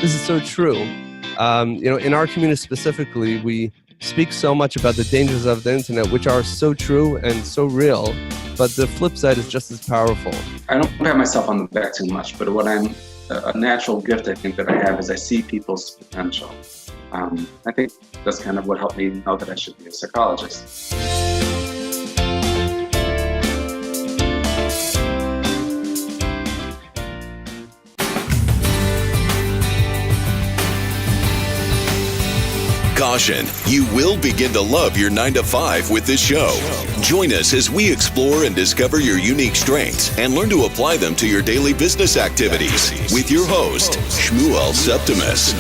This is so true. In our community specifically, we speak so much about the dangers of the internet, which are so true and so real, but the flip side is just as powerful. I don't pat myself on the back too much, but a natural gift I think that I have is I see people's potential. I think that's kind of what helped me know that I should be a psychologist. Caution, you will begin to love your 9 to 5 with this show. Join us as we explore and discover your unique strengths and learn to apply them to your daily business activities with your host, Shmuel Septimus.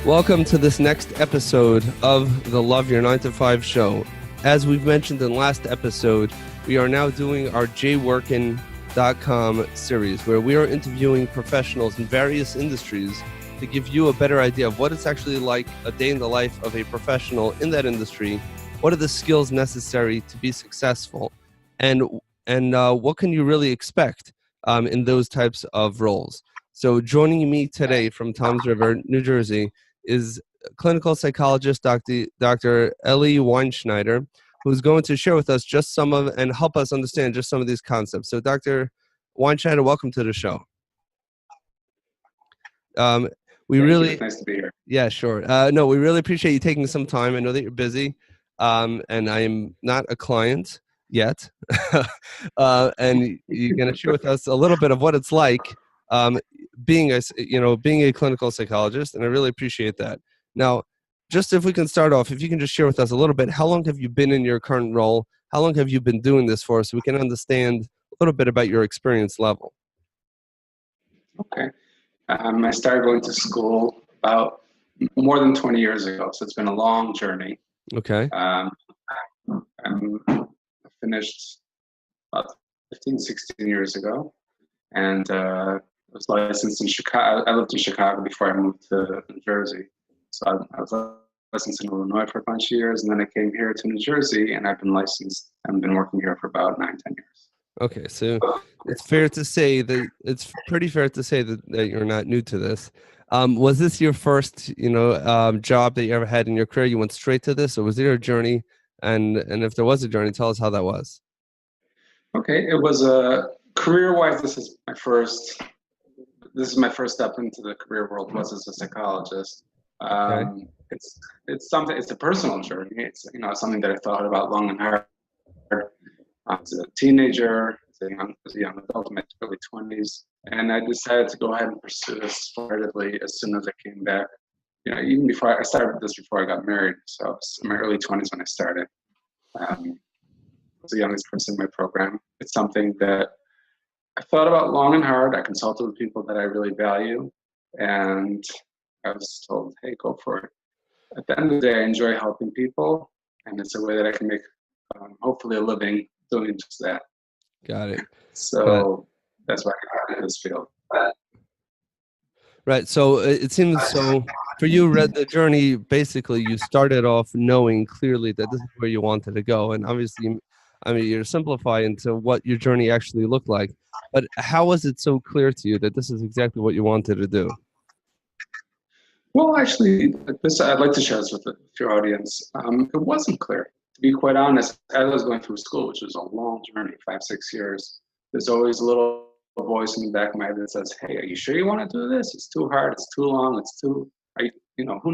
Welcome to this next episode of the Love Your 9 to 5 show. As we've mentioned in the last episode, we are now doing our jworkin.com series where we are interviewing professionals in various industries to give you a better idea of what it's actually like a day in the life of a professional in that industry. What are the skills necessary to be successful? And what can you really expect in those types of roles? So joining me today from Toms River, New Jersey, is clinical psychologist Dr. Ellie Weinschneider, who's going to share with us and help us understand just some of these concepts. So Dr. Weinschneider, welcome to the show. Nice to be here. Yeah, sure. We really appreciate you taking some time. I know that you're busy, and I am not a client yet. And you're going to share with us a little bit of what it's like being a clinical psychologist, and I really appreciate that. Now, just if we can start off, if you can just share with us a little bit, how long have you been in your current role? How long have you been doing this for, so we can understand a little bit about your experience level? Okay. I started going to school about more than 20 years ago, so it's been a long journey. Okay. I finished about 15, 16 years ago, and I was licensed in Chicago. I lived in Chicago before I moved to New Jersey. So I was licensed in Illinois for a bunch of years, and then I came here to New Jersey, and I've been licensed and been working here for about 9, 10 years. Okay, so it's pretty fair to say that you're not new to this. Was this your first, job that you ever had in your career? You went straight to this, or was there a journey? And if there was a journey, tell us how that was. Okay, it was career-wise. This is my first step into the career world. Was as a psychologist. Okay. It's a personal journey. It's something that I thought about long and hard. As a teenager, as a young adult in my early 20s, and I decided to go ahead and pursue this wholeheartedly as soon as I came back. Even before I started this before I got married, so I was in my early 20s when I started. I was the youngest person in my program. It's something that I thought about long and hard. I consulted with people that I really value, and I was told, "Hey, go for it." At the end of the day, I enjoy helping people, and it's a way that I can make hopefully a living doing just that. Got it. So that's why I got in this field. Right. So it seems so for you, the journey, basically you started off knowing clearly that this is where you wanted to go. And obviously, you're simplifying into what your journey actually looked like. But how was it so clear to you that this is exactly what you wanted to do? Well, actually, I'd like to share this with your audience. It wasn't clear. To be quite honest, as I was going through school, which was a long journey, 5, 6 years, there's always a little voice in the back of my head that says, "Hey, are you sure you want to do this? It's too hard. It's too long. Who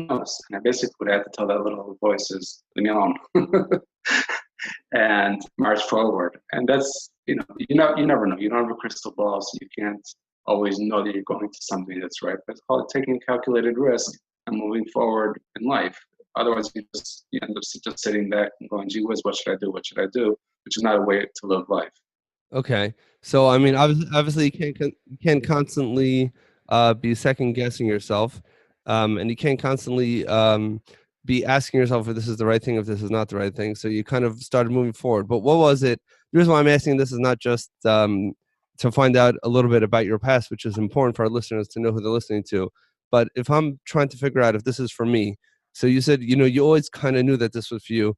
knows?" And I basically would have to tell that little voice is, "Leave me alone," and march forward. And that's, you never know. You don't have a crystal ball, so you can't always know that you're going to something that's right. But it's called taking a calculated risk and moving forward in life. Otherwise, you end up just sitting back and going, "Gee whiz, what should I do? What should I do?" Which is not a way to live life. Okay. So, obviously you can't constantly be second guessing yourself. And you can't constantly be asking yourself if this is the right thing, if this is not the right thing. So you kind of started moving forward. But what was it? The reason why I'm asking this is not just to find out a little bit about your past, which is important for our listeners to know who they're listening to. But if I'm trying to figure out if this is for me, so you said, you always kind of knew that this was for you.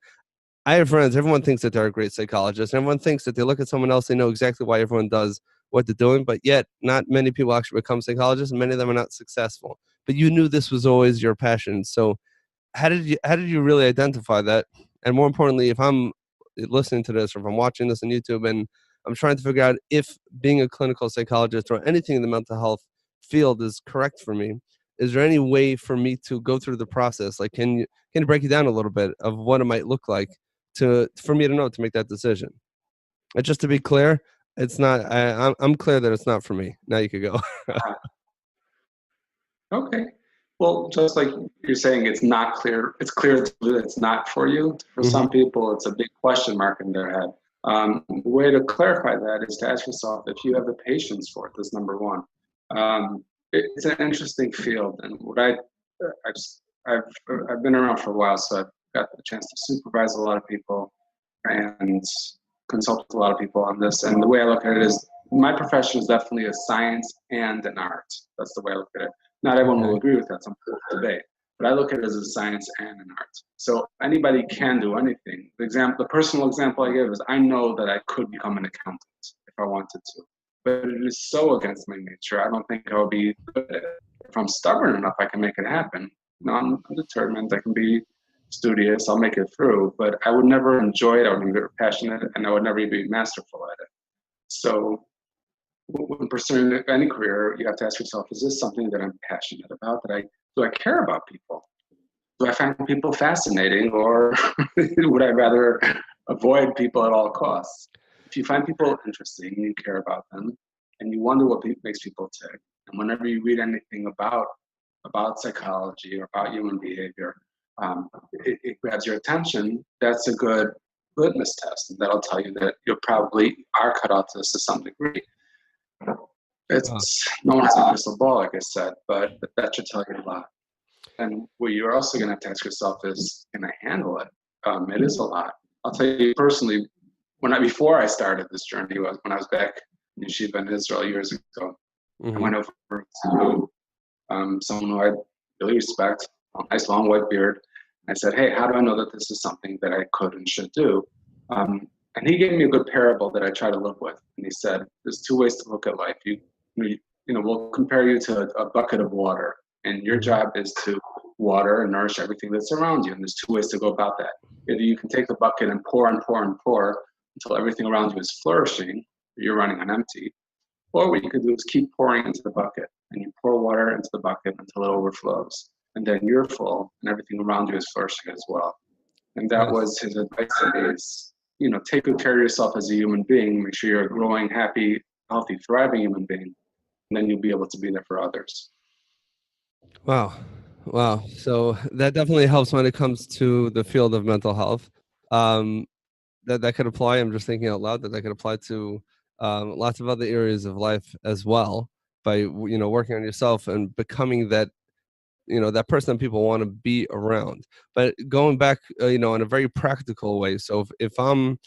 I have friends, everyone thinks that they're a great psychologist. And everyone thinks that they look at someone else, they know exactly why everyone does what they're doing, but yet not many people actually become psychologists, and many of them are not successful. But you knew this was always your passion. So how did you really identify that? And more importantly, if I'm listening to this or if I'm watching this on YouTube and I'm trying to figure out if being a clinical psychologist or anything in the mental health field is correct for me, is there any way for me to go through the process? Like, can you break it down a little bit of what it might look like for me to know to make that decision? And just to be clear, it's not. I'm clear that it's not for me. Now you could go. Okay. Well, just like you're saying, it's not clear. It's clear to you that it's not for you. For some people, it's a big question mark in their head. The way to clarify that is to ask yourself if you have the patience for it. That's number one. It's an interesting field, and what I've been around for a while, so I've got the chance to supervise a lot of people and consult with a lot of people on this. And the way I look at it is, my profession is definitely a science and an art. That's the way I look at it. Not everyone will agree with that. Some people debate, but I look at it as a science and an art. So anybody can do anything. The personal example I give is, I know that I could become an accountant if I wanted to, but it is so against my nature. I don't think I would be good at it. If I'm stubborn enough, I can make it happen. I'm determined. I can be studious. I'll make it through, but I would never enjoy it. I would never be passionate, and I would never be masterful at it. So when pursuing any career, you have to ask yourself, is this something that I'm passionate about? Do I care about people? Do I find people fascinating, or would I rather avoid people at all costs? If you find people interesting, you care about them, and you wonder what makes people tick, and whenever you read anything about psychology or about human behavior, it grabs your attention, that's a good litmus test, and that'll tell you that you probably are cut out to this to some degree. No one has a crystal ball, like I said, but that should tell you a lot. And what you're also going to have to ask yourself is, can I handle it? It is a lot. I'll tell you personally, before I started this journey, was when I was back in Yeshiva in Israel years ago. I went over to someone who I really respect, a nice long white beard. I said, hey, how do I know that this is something that I could and should do? And he gave me a good parable that I try to live with. And he said, there's two ways to look at life. We'll compare you to a bucket of water, and your job is to water and nourish everything that's around you. And there's two ways to go about that. Either you can take the bucket and pour and pour and pour until everything around you is flourishing, you're running on empty. Or what you can do is keep pouring into the bucket, and you pour water into the bucket until it overflows. And then you're full, and everything around you is flourishing as well. And that was his advice to me, is, take good care of yourself as a human being, make sure you're a growing, happy, healthy, thriving human being, and then you'll be able to be there for others. Wow. So that definitely helps when it comes to the field of mental health. That could apply, I'm just thinking out loud, that could apply to lots of other areas of life as well, by, working on yourself and becoming that, that person that people want to be around. But going back, in a very practical way. So if I'm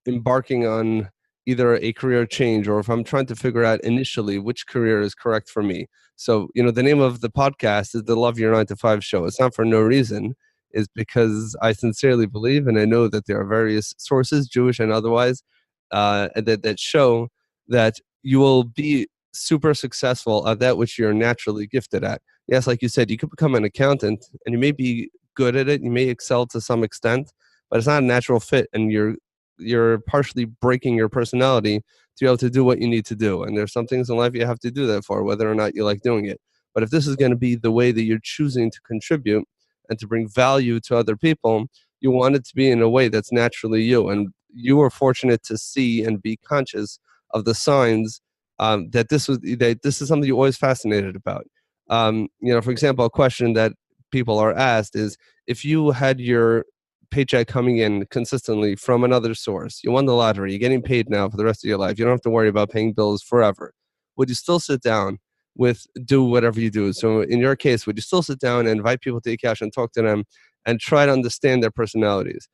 embarking on either a career change, or if I'm trying to figure out initially which career is correct for me. So, the name of the podcast is the Love Your 9 to 5 Show. It's not for no reason. It's because I sincerely believe, and I know that there are various sources, Jewish and otherwise, that show that you will be super successful at that which you're naturally gifted at. Yes, like you said, you could become an accountant and you may be good at it. You may excel to some extent, but it's not a natural fit, and you're partially breaking your personality to be able to do what you need to do. And there's some things in life you have to do that for, whether or not you like doing it. But if this is going to be the way that you're choosing to contribute and to bring value to other people, you want it to be in a way that's naturally you. And you were fortunate to see and be conscious of the signs that this is something you're always fascinated about. For example, a question that people are asked is, if you had your paycheck coming in consistently from another source, you won the lottery, you're getting paid now for the rest of your life, you don't have to worry about paying bills forever, would you still sit down do whatever you do? So in your case, would you still sit down and invite people to your couch and talk to them and try to understand their personalities?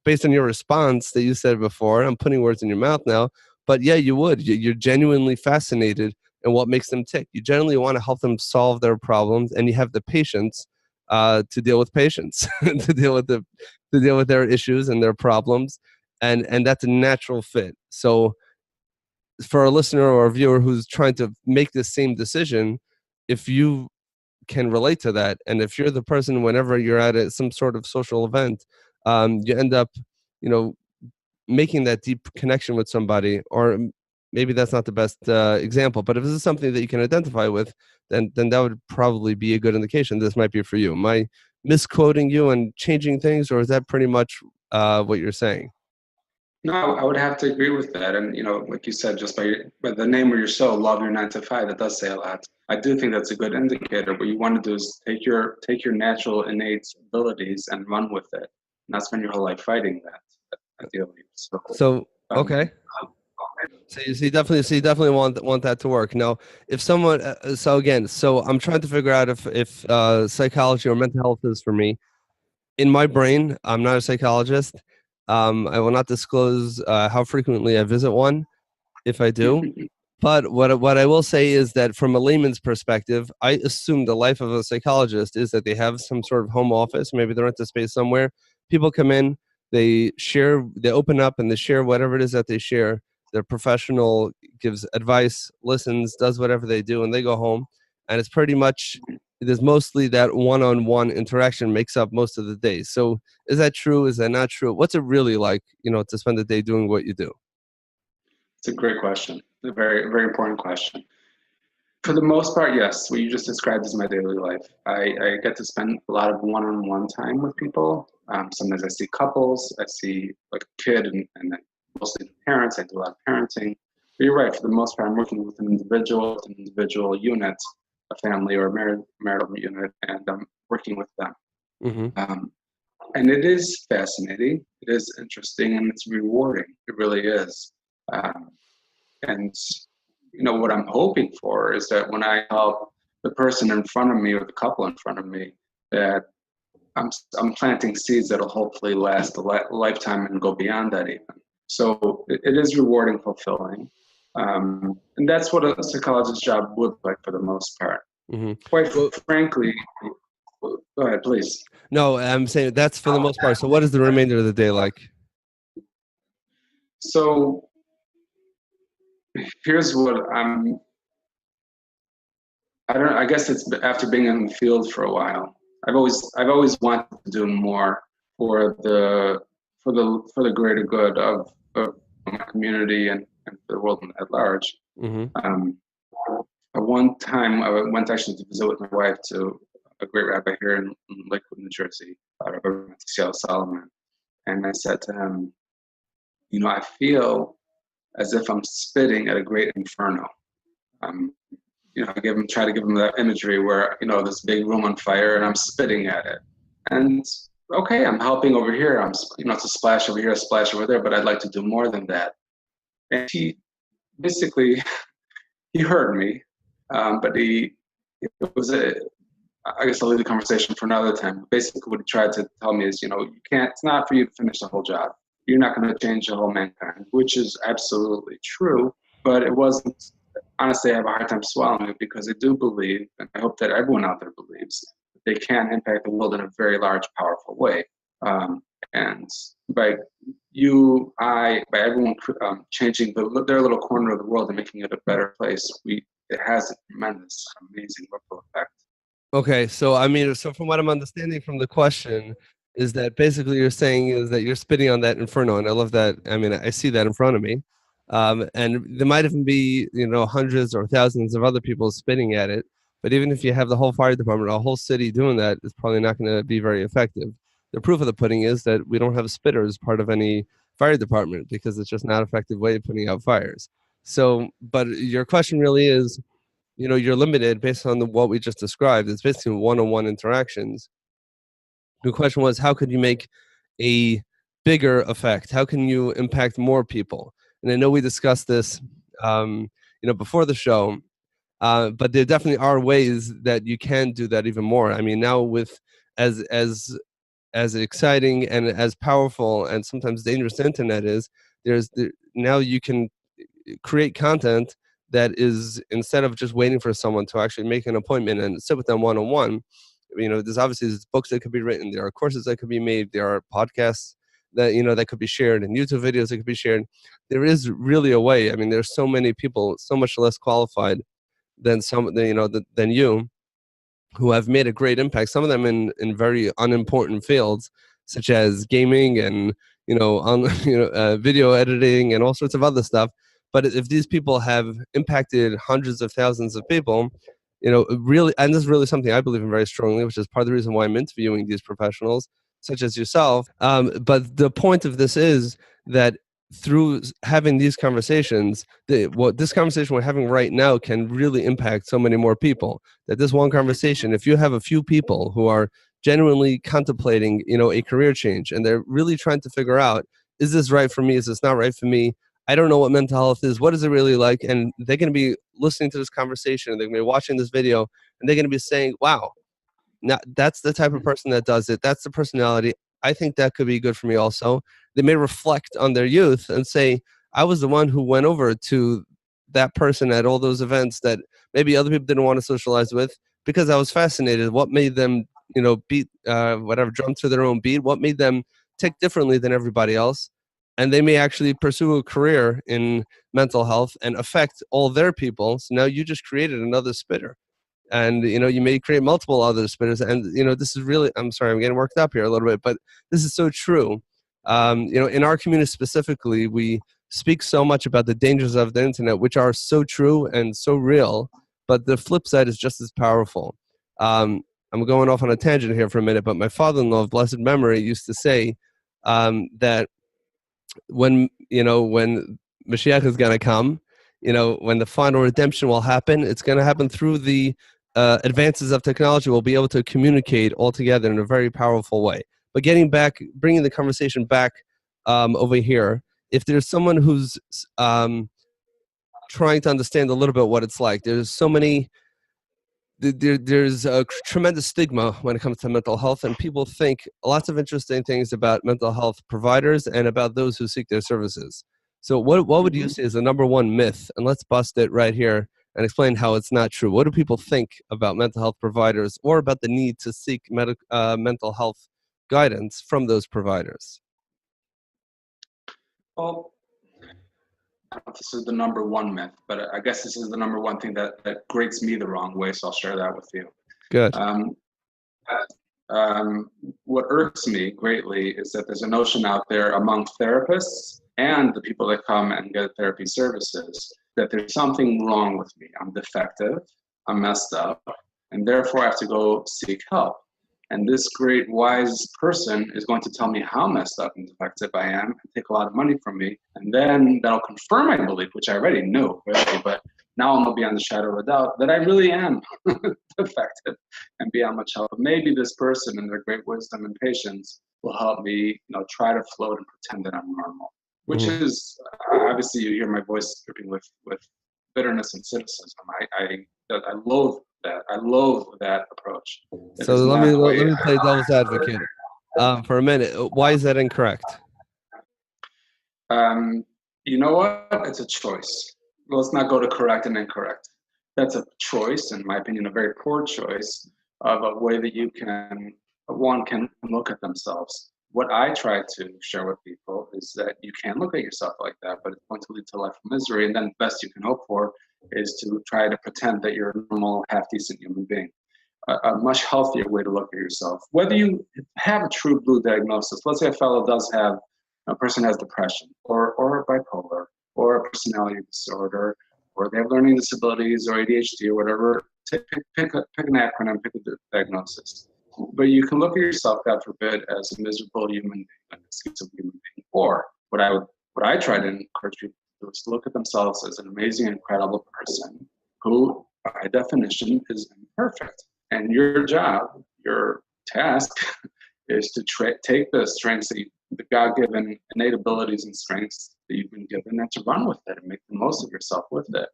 Based on your response that you said before, I'm putting words in your mouth now, but yeah, you would. You're genuinely fascinated in what makes them tick. You generally want to help them solve their problems, and you have the patience to deal with patients, to deal with their issues and their problems, and that's a natural fit. So for a listener or a viewer who's trying to make the same decision, if you can relate to that, and if you're the person whenever you're at some sort of social event, you end up, you know, making that deep connection with somebody, or maybe that's not the best example, but if this is something that you can identify with, then that would probably be a good indication this might be for you. Am I misquoting you and changing things, or is that pretty much what you're saying? No, I would have to agree with that. And like you said, just by the name of your show, "Love Your 9 to 5," that does say a lot. I do think that's a good indicator. What you want to do is take your natural innate abilities and run with it, not spend your whole life fighting that. Ideally, So um, okay. So you definitely want that to work. Now, if someone, so I'm trying to figure out if psychology or mental health is for me. In my brain, I'm not a psychologist. I will not disclose how frequently I visit one, if I do. But what I will say is that from a layman's perspective, I assume the life of a psychologist is that they have some sort of home office. Maybe they rent a space somewhere. People come in, they share, they open up, and they share whatever it is that they share. Their professional gives advice, listens, does whatever they do, and they go home. And it's pretty much, it is mostly that one-on-one interaction makes up most of the day. So is that true? Is that not true? What's it really like, to spend the day doing what you do? it's a great question. A very, very important question. For the most part, yes. What you just described is my daily life. I get to spend a lot of one-on-one time with people. Sometimes I see couples. I see like a kid and then mostly parents. I do a lot of parenting. But you're right. For the most part, I'm working with an individual unit, a family or a marital unit, and I'm working with them. Mm-hmm. And it is fascinating. It is interesting, and it's rewarding. It really is. And what I'm hoping for is that when I help the person in front of me or the couple in front of me, that I'm planting seeds that'll hopefully last a lifetime and go beyond that even. So it is rewarding, fulfilling, and that's what a psychologist's job would like for the most part. Mm-hmm. Quite frankly, go ahead, please. No, I'm saying that's for the most part. So what is the remainder of the day like? So here's what I guess it's after being in the field for a while. I've always wanted to do more for the greater good of my community and the world at large. Mm-hmm. At one time, I went actually to visit with my wife to a great rabbi here in Lakewood, New Jersey, Seattle Solomon, and I said to him, I feel as if I'm spitting at a great inferno. I try to give him that imagery where, this big room on fire and I'm spitting at it. And okay, I'm helping over here. It's a splash over here, a splash over there, but I'd like to do more than that. And he basically, he heard me, but I guess I'll leave the conversation for another time. Basically what he tried to tell me is, it's not for you to finish the whole job. You're not going to change the whole mankind, which is absolutely true, but it wasn't. Honestly, I have a hard time swallowing it because I do believe, and I hope that everyone out there believes, that they can impact the world in a very large, powerful way. And by everyone changing their little corner of the world and making it a better place, it has a tremendous, amazing ripple effect. Okay, so from what I'm understanding from the question is that basically you're saying is that you're spitting on that inferno, and I love that. I mean, I see that in front of me. And there might even be, hundreds or thousands of other people spitting at it. But even if you have the whole fire department, a whole city doing that, it's probably not going to be very effective. The proof of the pudding is that we don't have a spitter as part of any fire department because it's just not an effective way of putting out fires. So, but your question really is, you're limited based on what we just described. It's basically one-on-one interactions. The question was, how could you make a bigger effect? How can you impact more people? And I know we discussed this, before the show, but there definitely are ways that you can do that even more. I mean, now with as exciting and as powerful and sometimes dangerous the internet is, now you can create content that is, instead of just waiting for someone to actually make an appointment and sit with them one-on-one, there's obviously books that could be written, there are courses that could be made, there are podcasts that, that could be shared, and YouTube videos that could be shared. There is really a way. I mean, there's so many people, so much less qualified than than you, who have made a great impact. Some of them in very unimportant fields, such as gaming and on video editing and all sorts of other stuff. But if these people have impacted hundreds of thousands of people, really, and this is really something I believe in very strongly, which is part of the reason why I'm interviewing these professionals such as yourself. But the point of this is that through having these conversations, this conversation we're having right now can really impact so many more people. That this one conversation, if you have a few people who are genuinely contemplating, a career change, and they're really trying to figure out, is this right for me? Is this not right for me? I don't know what mental health is. What is it really like? And they're going to be listening to this conversation, and they're going to be watching this video, and they're going to be saying, wow, now that's the type of person that does it. That's the personality. I think that could be good for me also. They may reflect on their youth and say, I was the one who went over to that person at all those events that maybe other people didn't want to socialize with, because I was fascinated. What made them, beat, drum to their own beat? What made them tick differently than everybody else? And they may actually pursue a career in mental health and affect all their people. So now you just created another spitter. And you may create multiple other spinners, and this is really, I'm sorry, I'm getting worked up here a little bit, but this is so true. In our community specifically, we speak so much about the dangers of the internet, which are so true and so real, but the flip side is just as powerful. I'm going off on a tangent here for a minute, but my father-in-law of blessed memory used to say that when Mashiach is going to come, when the final redemption will happen, it's going to happen through the advances of technology. We'll be able to communicate all together in a very powerful way. But bringing the conversation back over here, if there's someone who's trying to understand a little bit what it's like, there's so many, there's a tremendous stigma when it comes to mental health, and people think lots of interesting things about mental health providers and about those who seek their services. So what would you say is the number one myth? And let's bust it right here and explain how it's not true. What do people think about mental health providers, or about the need to seek mental health guidance from those providers? Well, I don't know if this is the number one myth, but I guess this is the number one thing that grates me the wrong way, so I'll share that with you. Good. What irks me greatly is that there's a notion out there among therapists and the people that come and get therapy services that there's something wrong with me. I'm defective, I'm messed up, and therefore I have to go seek help. And this great wise person is going to tell me how messed up and defective I am and take a lot of money from me. And then that'll confirm my belief, which I already knew, really, but now I'm beyond the shadow of a doubt that I really am defective and beyond much help. Maybe this person and their great wisdom and patience will help me, try to float and pretend that I'm normal. Which is, obviously you hear my voice dripping with bitterness and cynicism. I loathe that. I loathe that approach. So let me play devil's advocate for a minute. Why is that incorrect? You know what? It's a choice. Let's not go to correct and incorrect. That's a choice, in my opinion, a very poor choice of a way that one can look at themselves. What I try to share with people is that you can look at yourself like that, but it's going to lead to life of misery. And then the best you can hope for is to try to pretend that you're a normal, half-decent human being. A much healthier way to look at yourself. Whether you have a true blue diagnosis, let's say a person has depression or bipolar or a personality disorder, or they have learning disabilities or ADHD or whatever, pick an acronym, pick a diagnosis. But you can look at yourself, God forbid, as a miserable human being, like a schizophrenic human being. Or what I try to encourage people to do is to look at themselves as an amazing, incredible person who, by definition, is imperfect. And your job, your task, is to take the strengths the God-given innate abilities and strengths that you've been given, and to run with it and make the most of yourself with it.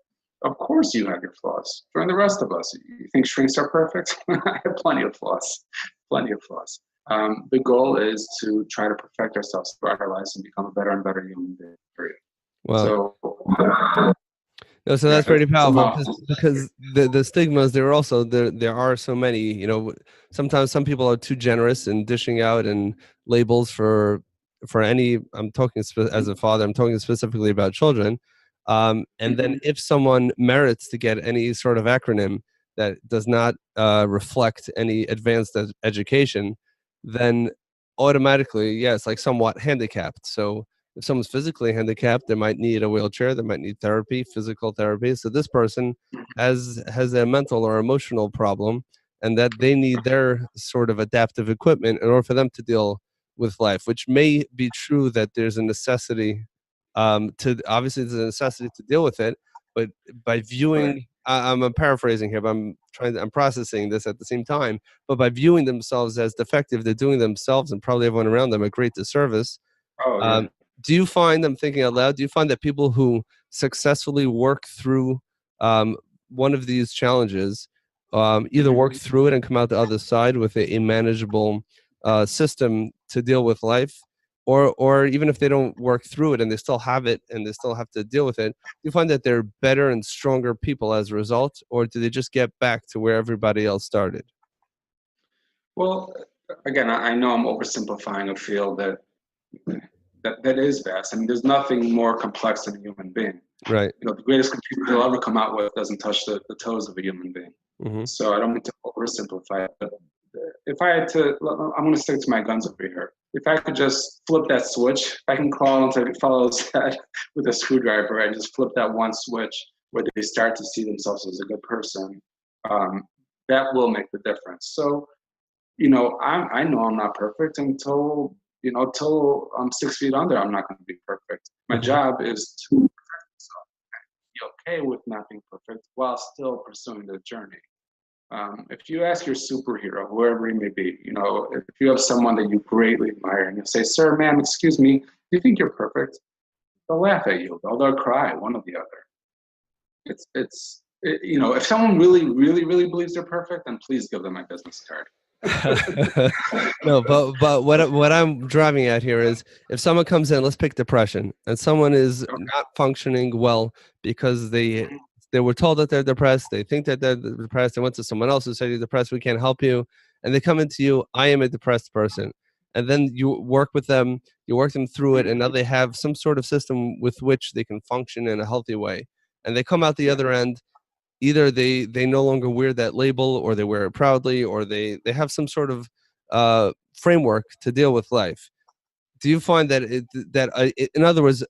Of course you have your flaws. Join the rest of us. You think shrinks are perfect? I have plenty of flaws. The goal is to try to perfect ourselves throughout our lives and become a better and better human being, period. Wow. So that's pretty powerful, because the stigmas, there are so many, sometimes some people are too generous in dishing out and labels for for any, I'm talking as a father, I'm talking specifically about children. And then if someone merits to get any sort of acronym that does not reflect any advanced education, then automatically, yeah, it's like somewhat handicapped. So if someone's physically handicapped, they might need a wheelchair, they might need therapy, physical therapy. So this person has a mental or emotional problem, and that they need their sort of adaptive equipment in order for them to deal with life, which may be true that there's a necessity to obviously there's a necessity to deal with it, but by viewing, I'm paraphrasing here, but I'm processing this at the same time, but by viewing themselves as defective, they're doing themselves and probably everyone around them a great disservice. Oh, yeah. Do you find, I'm thinking out loud, do you find that people who successfully work through one of these challenges either work through it and come out the other side with a manageable system to deal with life, or even if they don't work through it and they still have it and they still have to deal with it, do you find that they're better and stronger people as a result, or do they just get back to where everybody else started? Well, again, I know I'm oversimplifying a field that is vast. I mean, there's nothing more complex than a human being. Right. You know, the greatest computer you'll ever come out with doesn't touch the toes of a human being. Mm-hmm. So I don't mean to oversimplify it, but if I had to, I'm going to stick to my guns over here. If I could just flip that switch, if I can crawl into a fellow's head with a screwdriver and just flip that one switch where they start to see themselves as a good person, that will make the difference. So, you know, I know I'm not perfect until I'm 6 feet under, I'm not going to be perfect. My job is to protect myself and be okay with not being perfect while still pursuing the journey. If you ask your superhero, whoever he may be, you know, if you have someone that you greatly admire and you say, "Sir, ma'am, excuse me, do you think you're perfect?" They'll laugh at you. They'll cry, one or the other. You know, if someone really, really, really believes they're perfect, then please give them my business card. No, but what I'm driving at here is, if someone comes in, let's pick depression, and someone is not functioning well because they were told that they're depressed, they think that they're depressed, they went to someone else who said you're depressed, we can't help you, and they come into you, I am a depressed person, and then you work with them, you work them through it, and now they have some sort of system with which they can function in a healthy way, and they come out the other end. Either they no longer wear that label, or they wear it proudly, or they have some sort of framework to deal with life. Do you find that in other words,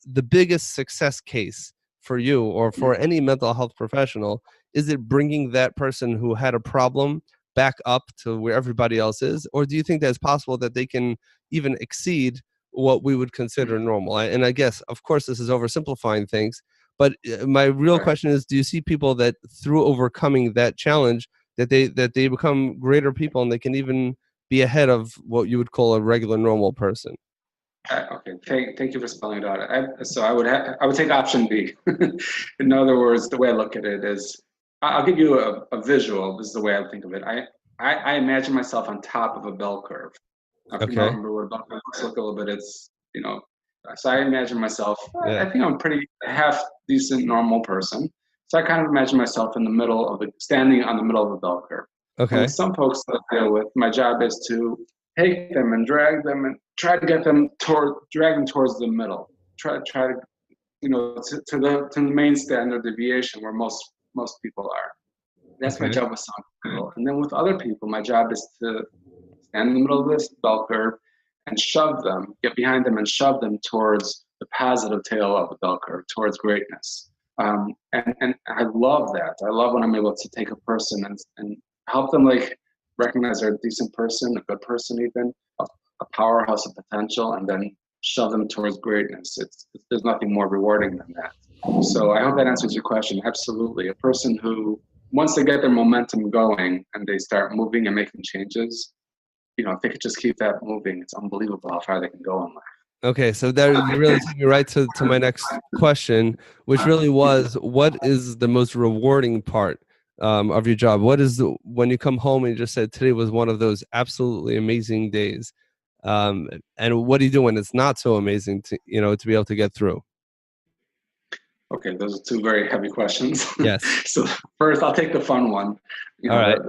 the biggest success case for you or for any mental health professional, is it bringing that person who had a problem back up to where everybody else is, or do you think that it's possible that they can even exceed what we would consider normal? And I guess, of course, this is oversimplifying things, but my real question is, do you see people that through overcoming that challenge, that they become greater people and they can even be ahead of what you would call a regular normal person? Okay, thank you for spelling it out. So I would take option B. In other words, the way I look at it is, I'll give you a visual. This is the way I think of it. I imagine myself on top of a bell curve. If you remember what a bell curve looks like a little bit, it's, you know, so I imagine myself, I think I'm a pretty half decent normal person. So I kind of imagine myself in the middle standing on the middle of the bell curve. Okay. And with some folks that I deal with, my job is to take them and drag them and try to get them drag them towards the middle. Try to, you know, to the main standard deviation where most people are. That's my job with some people. And then with other people, my job is to stand in the middle of this bell curve and get behind them and shove them towards the positive tail of the bell curve, towards greatness. And I love that. I love when I'm able to take a person and help them like recognize they're a decent person, a good person even, a powerhouse of potential, and then shove them towards greatness. There's nothing more rewarding than that. So I hope that answers your question. Absolutely. A person who, once they get their momentum going and they start moving and making changes, you know, if they could just keep that moving, it's unbelievable how far they can go in life. Okay, so there you really took me right to my next question, which really was, what is the most rewarding part of your job? What is when you come home and you just said today was one of those absolutely amazing days, and what do you do when it's not so amazing to be able to get through? Okay, those are two very heavy questions. Yes. So first, I'll take the fun one. All right.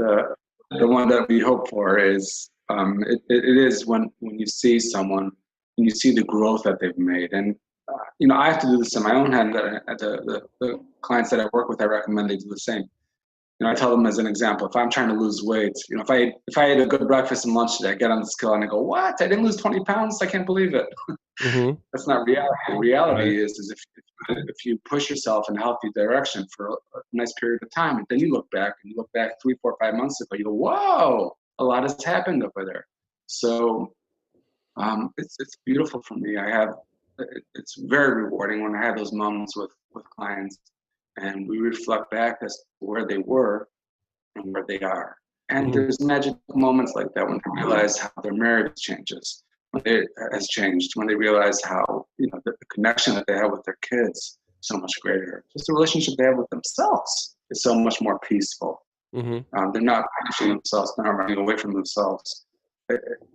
The one that we hope for is it is when you see someone and you see the growth that they've made. And I have to do this in my own hand. The clients that I work with, I recommend they do the same. I tell them as an example, if I'm trying to lose weight, if I ate a good breakfast and lunch today, I get on the scale and I go, what? I didn't lose 20 pounds? I can't believe it. Mm-hmm. That's not reality. The reality Right. is if you push yourself in a healthy direction for a nice period of time, and then you look back 3, 4, 5 months ago, you go, whoa, a lot has happened over there. So it's beautiful for me. It's very rewarding when I have those moments with clients, and we reflect back as to where they were and where they are. And Mm-hmm. there's magic moments like that when they realize how their marriage changes, has changed, when they realize how the connection that they have with their kids is so much greater. Just the relationship they have with themselves is so much more peaceful. Mm-hmm. They're not punishing themselves, they're not running away from themselves.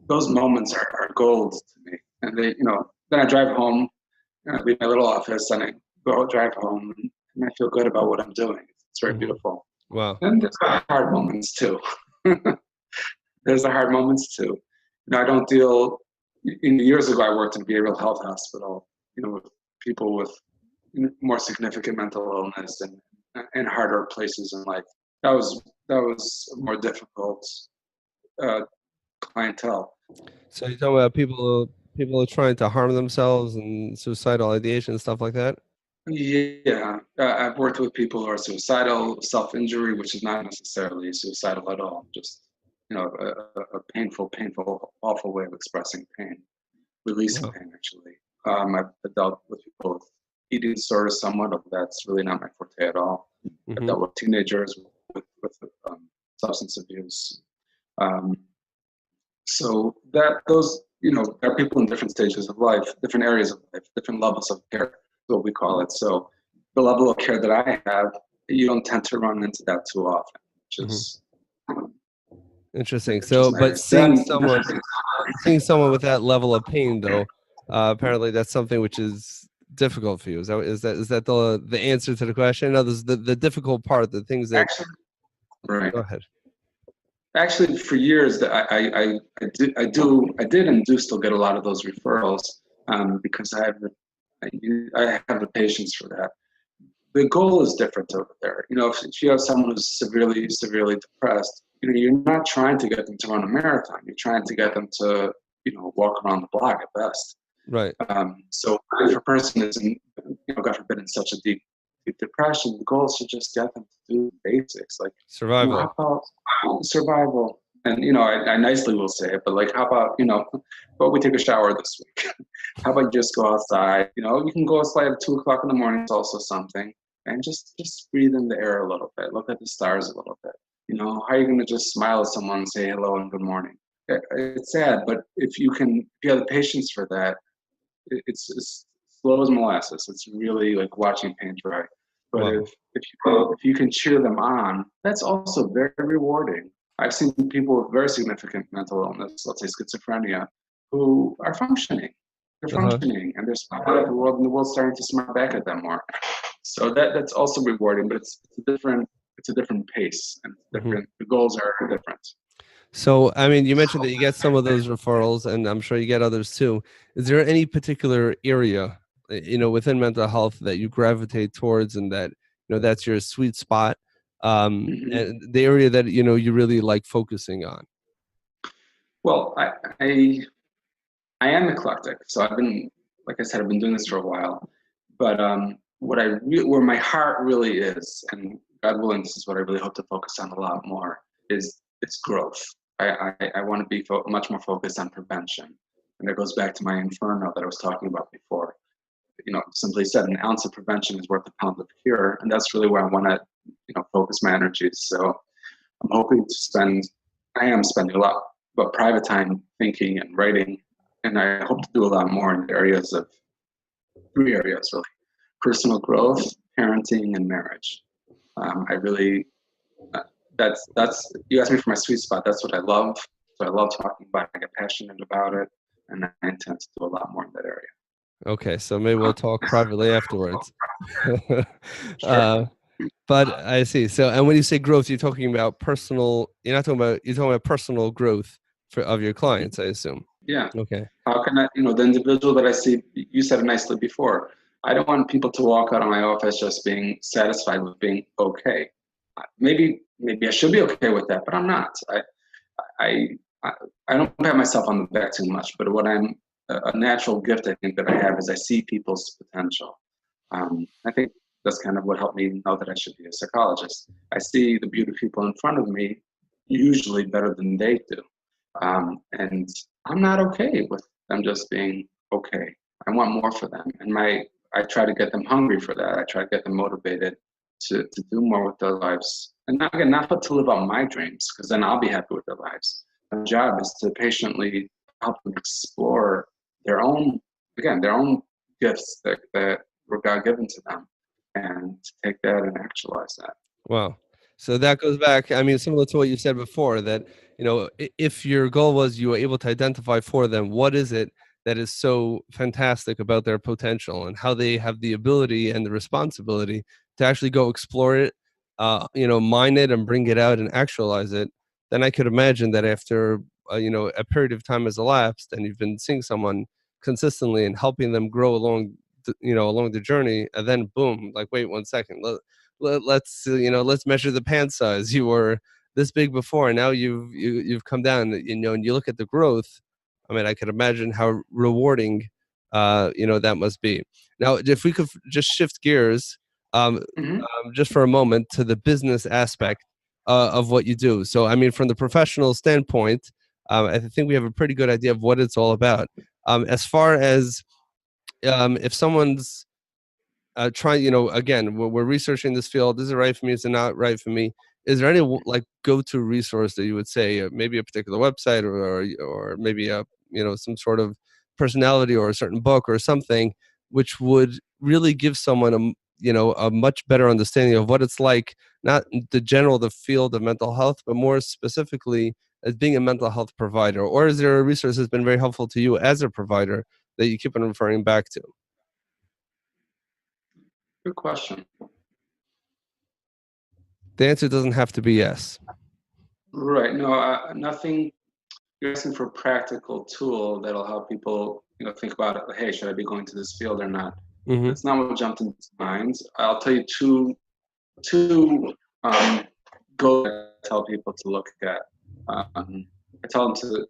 Those moments are gold to me. And then I drive home, I leave my little office, and I drive home, and I feel good about what I'm doing. It's very beautiful. Wow. And there's the hard moments too. There's the hard moments too. I don't deal. Years ago, I worked in a behavioral health hospital. With people with more significant mental illness and harder places in life. That was a more difficult clientele. So you're talking about people are trying to harm themselves and suicidal ideation and stuff like that? Yeah, I've worked with people who are suicidal, self-injury, which is not necessarily suicidal at all. Just a painful, awful way of expressing pain, releasing pain. Actually, I've dealt with people with eating disorders somewhat, but that's really not my forte at all. Mm-hmm. I've dealt with teenagers with substance abuse. So that those there are people in different stages of life, different areas of life, different levels of care, what we call it. So the level of care that I have, you don't tend to run into that too often, which is interesting. So, but seeing someone with that level of pain, though, apparently that's something which is difficult for you. Is that the answer to the question? No, this is the difficult part, the things that. Actually, right. Go ahead. Actually, for years, I did and do still get a lot of those referrals because I have the patience for that. The goal is different over there. If you have someone who's severely depressed, you're not trying to get them to run a marathon. You're trying to get them to, walk around the block at best. Right. So if a person is in, God forbid, in such a deep depression, the goal is to just get them to do basics like survival. How about survival? And I nicely will say it, but like, how about but we take a shower this week? How about you just go outside? You can go outside at 2:00 in the morning. It's also something, and just breathe in the air a little bit. Look at the stars a little bit. How are you going to just smile at someone and say hello and good morning? It's sad, but if you have the patience for that, it's as slow as molasses. It's really like watching paint dry. But wow. if you can cheer them on, that's also very rewarding. I've seen people with very significant mental illness, let's say schizophrenia, who are functioning. They're functioning, and they're smiling at the world, and the world's starting to smile back at them more. So that's also rewarding, but it's a different pace, and different. The goals are different. So, I mean, you mentioned that you get some of those referrals, and I'm sure you get others too. Is there any particular area, within mental health that you gravitate towards, and that that's your sweet spot, and the area that you really like focusing on? Well, I am eclectic, so I've been, like I said, I've been doing this for a while. But where my heart really is, and God willing, this is what I really hope to focus on a lot more, is it's growth. I want to be much more focused on prevention, and that goes back to my inferno that I was talking about before. Simply said, an ounce of prevention is worth a pound of cure, and that's really where I want to, focus my energies. So I'm hoping I am spending a lot, but private time thinking and writing, and I hope to do a lot more in the areas of 3 areas really: personal growth, parenting, and marriage. I really. That's you asked me for my sweet spot. That's what I love. So I love talking about it. I get passionate about it, and I intend to do a lot more in that area. Okay, so maybe we'll talk privately afterwards. Sure. But I see. So, and when you say growth, you're talking about personal. You're talking about personal growth of your clients, I assume. Yeah. Okay. How can I, the individual that I see, you said it nicely before, I don't want people to walk out of my office just being satisfied with being okay. Maybe I should be okay with that, but I'm not. I, I, I don't pat myself on the back too much, but what a natural gift I think that I have is I see people's potential. I think that's kind of what helped me know that I should be a psychologist. I see the beauty of people in front of me usually better than they do. And I'm not okay with them just being okay. I want more for them. And I try to get them hungry for that. I try to get them motivated to do more with their lives. And not, again, not to live out my dreams, because then I'll be happy with their lives. My job is to patiently help them explore their own gifts that were God given to them, and to take that and actualize that. Wow. So that goes back, I mean, similar to what you said before, that, if your goal was you were able to identify for them, what is it that is so fantastic about their potential and how they have the ability and the responsibility to actually go explore it, mine it and bring it out and actualize it, then I could imagine that after, a period of time has elapsed and you've been seeing someone consistently and helping them grow along the journey, and then boom, like, wait 1 second, let's measure the pant size. You were this big before, and now you've come down, and you look at the growth. I mean, I could imagine how rewarding that must be. Now, if we could just shift gears, Mm-hmm. just for a moment, to the business aspect of what you do. So I mean, from the professional standpoint, I think we have a pretty good idea of what it's all about. As far as if someone's trying, again, we're researching this field. Is it right for me? Is it not right for me? Is there any like go-to resource that you would say, maybe a particular website, or maybe some sort of personality or a certain book or something, which would really give someone a much better understanding of what it's like, not the field of mental health, but more specifically as being a mental health provider? Or is there a resource that's been very helpful to you as a provider that you keep on referring back to? Good question. The answer doesn't have to be yes. Right. No, nothing. You're asking for a practical tool that'll help people, think about it. Hey, should I be going to this field or not? Mm-hmm. That's not what jumped into mind. I'll tell you two goals I tell people to look at. I tell them to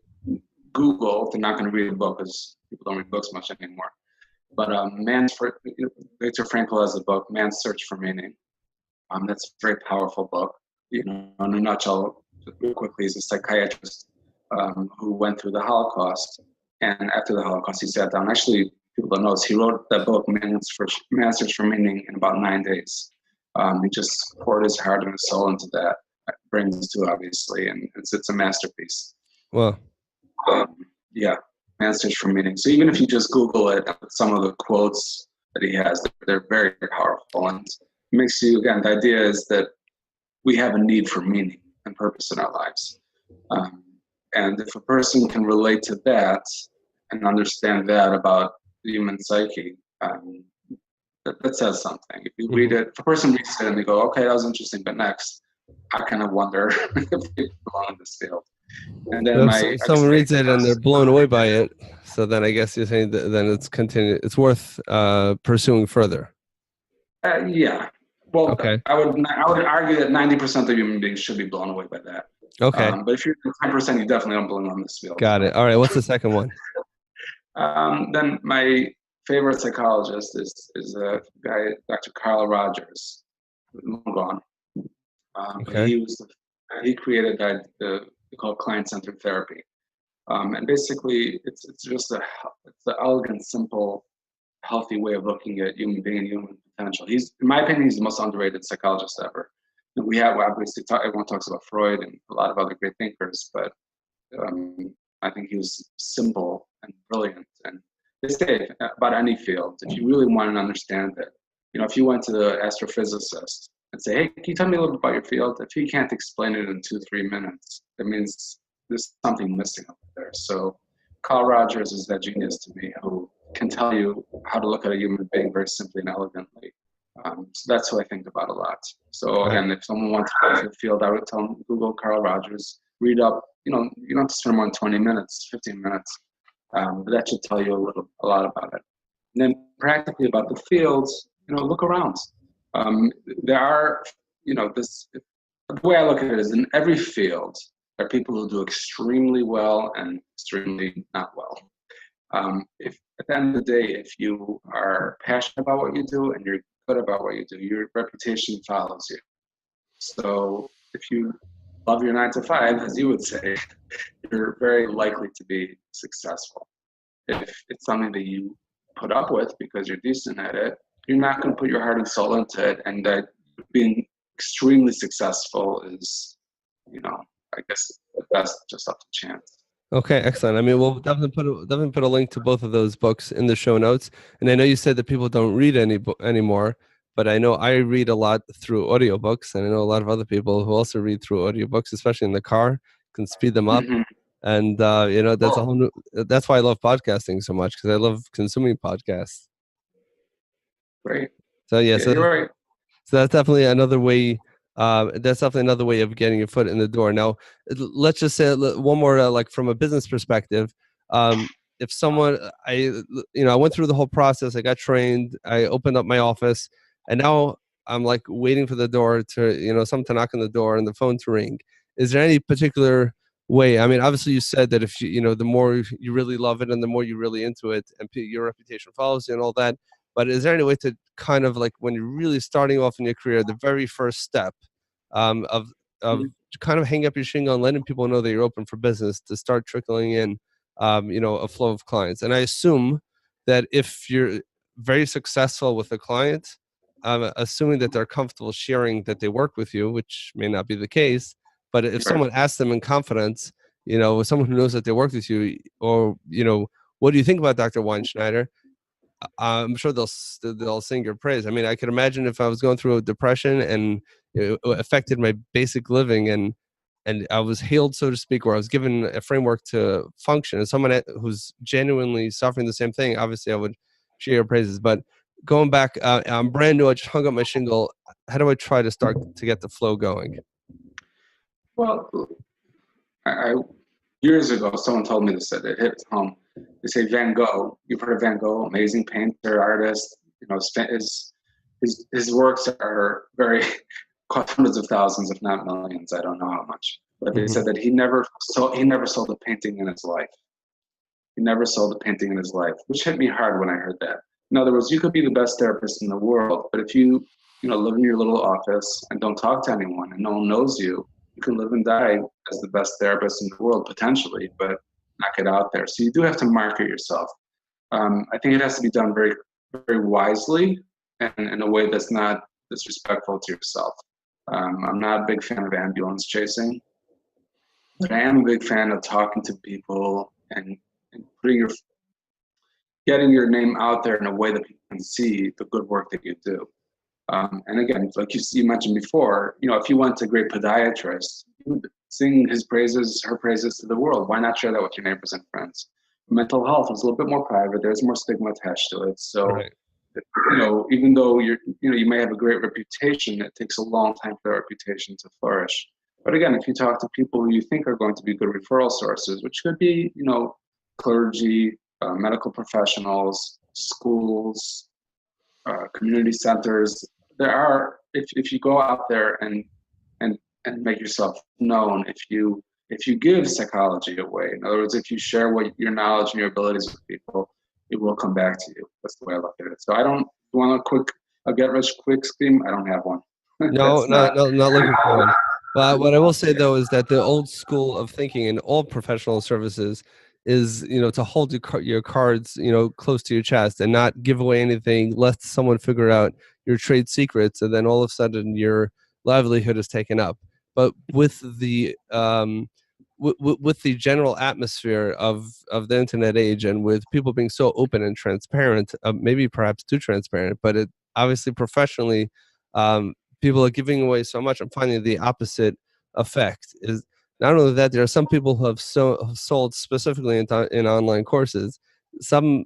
Google if they're not going to read a book, because people don't read books much anymore. But Viktor Frankl has a book, Man's Search for Meaning. That's a very powerful book. In a nutshell, real quickly, he's a psychiatrist who went through the Holocaust, and after the Holocaust, he sat down. Actually, people don't know this. He wrote that book, Man's Search for Meaning, in about 9 days. He just poured his heart and his soul into that. Brings to, obviously, and it's a masterpiece. Well, yeah, Man's Search for Meaning. So even if you just Google it, some of the quotes that he has, they're very powerful, and it makes you, again, the idea is that we have a need for meaning and purpose in our lives. And if a person can relate to that and understand that about the human psyche, that says something. If you read it, if a person reads it and they go, okay, that was interesting, but next, I kind of wonder if they belong in this field. And then someone reads it and they're blown away by it, so then I guess you're saying that then it's worth pursuing further. Yeah. Well, okay. I would argue that 90% of human beings should be blown away by that. Okay. But if you're 10%, you definitely don't belong on this field. Got it. All right. What's the second one? Then my favorite psychologist is a guy, Dr. Carl Rogers, long gone. Okay. He created that we call client-centered therapy, and basically it's just it's an elegant, simple, healthy way of looking at human being and human potential. In my opinion, he's the most underrated psychologist ever. And we have obviously everyone talks about Freud and a lot of other great thinkers, but I think he was simple and brilliant. And they say about any field, if you really want to understand it, if you went to the astrophysicist and say, hey, can you tell me a little bit about your field? If he can't explain it in 2-3 minutes, that means there's something missing up there. So Carl Rogers is that genius to me who can tell you how to look at a human being very simply and elegantly. So that's who I think about a lot. So again, if someone wants to go to the field, I would tell them, Google Carl Rogers, read up. You don't have to spend more than 20 minutes, 15 minutes. But that should tell you a lot about it. And then practically about the fields, look around. There are, the way I look at it is in every field, there are people who do extremely well and extremely not well. If at the end of the day, if you are passionate about what you do and you're good about what you do, your reputation follows you. So if you love your 9 to 5, as you would say, you're very likely to be successful. If it's something that you put up with because you're decent at it, you're not going to put your heart and soul into it. And that being extremely successful is, I guess that's just up to chance. Okay, excellent. I mean, we'll definitely put a link to both of those books in the show notes. And I know you said that people don't read anymore, but I know I read a lot through audiobooks, and I know a lot of other people who also read through audiobooks, especially in the car, can speed them up. Mm-hmm. And that's a whole new. That's why I love podcasting so much, because I love consuming podcasts. Great. So Yeah, you're right. So that's definitely another way. That's definitely another way of getting your foot in the door. Now, let's just say one more, like from a business perspective. If someone, I went through the whole process. I got trained. I opened up my office, and now I'm like waiting for the door to, someone to knock on the door and the phone to ring. Is there any particular way? I mean, obviously, you said that if the more you really love it and the more you're really into it, and your reputation follows you and all that. But is there any way to kind of like when you're really starting off in your career, the very first step of Mm-hmm. kind of hang up your shingle and letting people know that you're open for business to start trickling in, a flow of clients? And I assume that if you're very successful with a client, assuming that they're comfortable sharing that they work with you, which may not be the case, but if someone asks them in confidence, someone who knows that they worked with you, or what do you think about Dr. Weinschneider? I'm sure they'll sing your praise. I mean, I could imagine if I was going through a depression and it affected my basic living, and I was healed, so to speak, or I was given a framework to function, as someone who's genuinely suffering the same thing, obviously I would share your praises. But going back, I'm brand new. I just hung up my shingle. How do I try to start to get the flow going? Well, I years ago, someone told me this, that it hit home. They say Van Gogh. You've heard of Van Gogh, amazing painter, artist. His works are very cost hundreds of thousands, if not millions. I don't know how much, but they said that he never sold a painting in his life. He never sold a painting in his life, which hit me hard when I heard that. In other words, you could be the best therapist in the world, but if you live in your little office and don't talk to anyone and no one knows you, you can live and die as the best therapist in the world potentially, but not get out there. So you do have to market yourself. I think it has to be done very, very wisely and in a way that's not disrespectful to yourself. I'm not a big fan of ambulance chasing, but I am a big fan of talking to people and getting your name out there in a way that people can see the good work that you do. And again, like you mentioned before, if you went to a great podiatrist, you would sing his praises, her praises to the world. Why not share that with your neighbors and friends? Mental health is a little bit more private. There's more stigma attached to it. So, right. Even though you may have a great reputation, it takes a long time for that reputation to flourish. But again, if you talk to people who you think are going to be good referral sources, which could be, clergy, medical professionals, schools, community centers, there are, if you go out there and make yourself known, if you give psychology away, in other words, if you share what your knowledge and your abilities with people, it will come back to you. That's the way I look at it. So I don't want a get rich quick scheme. I don't have one. No, not looking for one. But what I will say though is that the old school of thinking in all professional services is, to hold your cards, close to your chest and not give away anything, let someone figure out your trade secrets, and then all of a sudden your livelihood is taken up. But with the with the general atmosphere of the internet age, and with people being so open and transparent, maybe perhaps too transparent, but it obviously professionally, people are giving away so much. I'm finding the opposite effect is not only that there are some people who have sold specifically in online courses. Some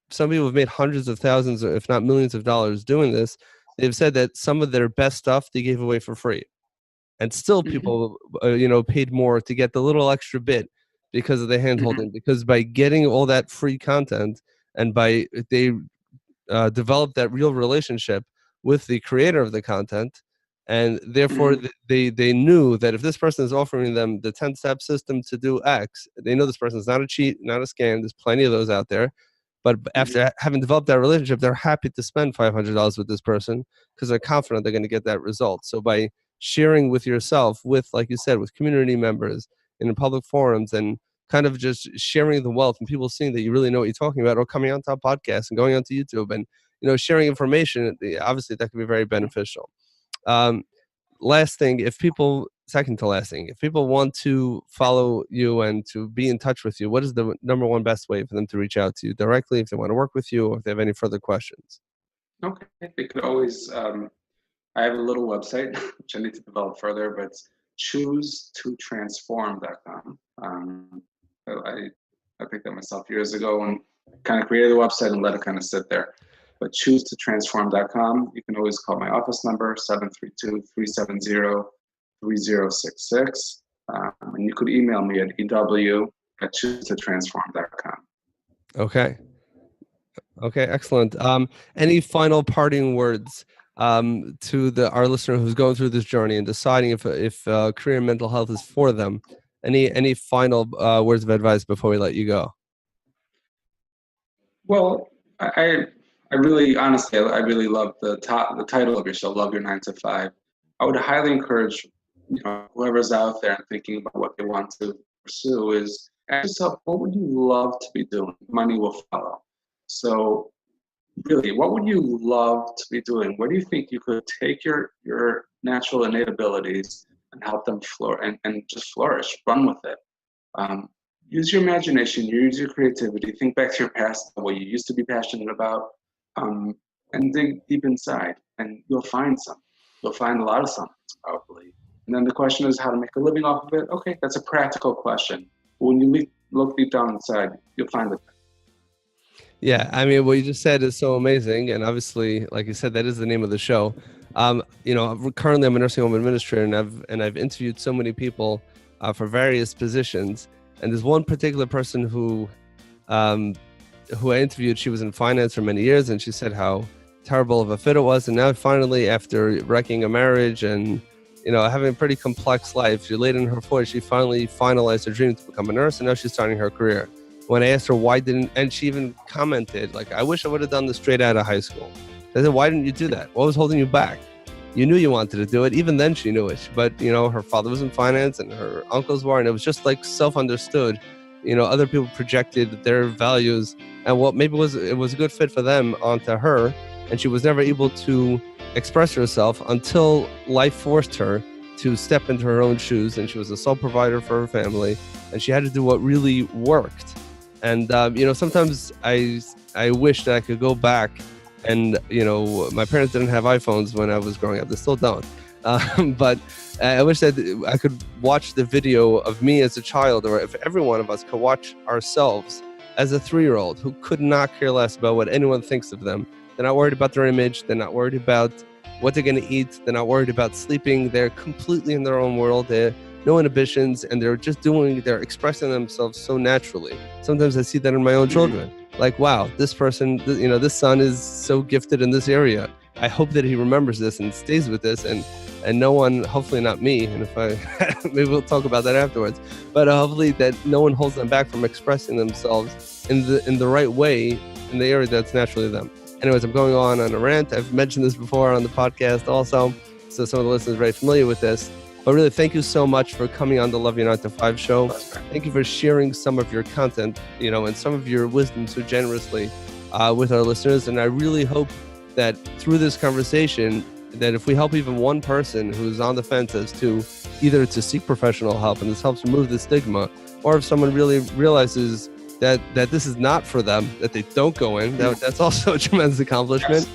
people have made hundreds of thousands, if not millions of dollars doing this. They've said that some of their best stuff they gave away for free, and still people paid more to get the little extra bit because of the hand-holding, because by getting all that free content and by they develop that real relationship with the creator of the content, and therefore they knew that if this person is offering them the 10-step system to do X, they know this person is not a cheat, not a scam. There's plenty of those out there. But after having developed that relationship, they're happy to spend $500 with this person because they're confident they're going to get that result. So by sharing with yourself, with, like you said, with community members in public forums, and kind of just sharing the wealth and people seeing that you really know what you're talking about, or coming onto a podcast and going onto YouTube and, sharing information, obviously that can be very beneficial. Last thing, second to last thing, if people want to follow you and to be in touch with you, what is the number one best way for them to reach out to you directly if they want to work with you, or if they have any further questions? Okay, they could always, I have a little website, which I need to develop further, but it's choosetotransform.com. I picked that myself years ago and kind of created a website and let it kind of sit there. But choosetotransform.com. You can always call my office number, 732-370-3066. And you could email me at ew@choosetotransform.com. Okay, excellent. Any final parting words to our listener who's going through this journey and deciding if career and mental health is for them? Any final words of advice before we let you go? Well, I really, honestly, I really love the title of your show, Love Your 9 to 5. I would highly encourage, whoever's out there and thinking about what they want to pursue, is ask yourself, what would you love to be doing? Money will follow. So really, what would you love to be doing? Where do you think you could take your natural innate abilities and help them and just flourish, run with it? Use your imagination, use your creativity, think back to your past, what you used to be passionate about, and dig deep inside, and you'll find some. You'll find a lot of something, probably. And then the question is how to make a living off of it. Okay, that's a practical question. But when you look deep down inside, you'll find it. Yeah, I mean, what you just said is so amazing, and obviously, like you said, that is the name of the show. Currently I'm a nursing home administrator, and I've interviewed so many people for various positions, and there's one particular person who I interviewed. She was in finance for many years, and she said how terrible of a fit it was, and now finally, after wrecking a marriage and having a pretty complex life, she's late in her 40s, she finally finalized her dream to become a nurse, and now she's starting her career. When I asked her and she even commented, like, I wish I would have done this straight out of high school. I said, why didn't you do that? What was holding you back? You knew you wanted to do it. Even then she knew it. But, her father was in finance and her uncles were, and it was just like self-understood. Other people projected their values and what maybe it was a good fit for them onto her. And she was never able to express herself until life forced her to step into her own shoes. And she was a sole provider for her family. And she had to do what really worked. And, sometimes I wish that I could go back and, my parents didn't have iPhones when I was growing up. They still don't. But I wish that I could watch the video of me as a child, or if every one of us could watch ourselves as a 3-year-old who could not care less about what anyone thinks of them. They're not worried about their image. They're not worried about what they're going to eat. They're not worried about sleeping. They're completely in their own world. They're no inhibitions, and they're expressing themselves so naturally. Sometimes I see that in my own children. Like, wow, this person, this son is so gifted in this area. I hope that he remembers this and stays with this, and no one, hopefully not me, and if I, maybe we'll talk about that afterwards, but hopefully that no one holds them back from expressing themselves in the right way in the area that's naturally them. Anyways, I'm going on a rant. I've mentioned this before on the podcast also, so some of the listeners are very familiar with this. But really, thank you so much for coming on the Love Your 9 to 5 show. Thank you for sharing some of your content, and some of your wisdom so generously with our listeners. And I really hope that through this conversation, that if we help even one person who's on the fence as to either to seek professional help, and this helps remove the stigma, or if someone really realizes that this is not for them, that they don't go in, that's also a tremendous accomplishment.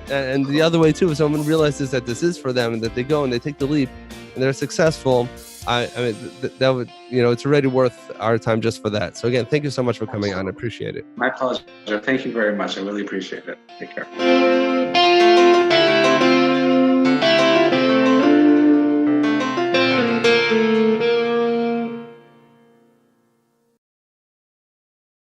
And the other way too, if someone realizes that this is for them and that they go and they take the leap and they're successful, I mean, that would, it's already worth our time just for that. So again, thank you so much for coming on. I appreciate it. My pleasure. Thank you very much. I really appreciate it. Take care.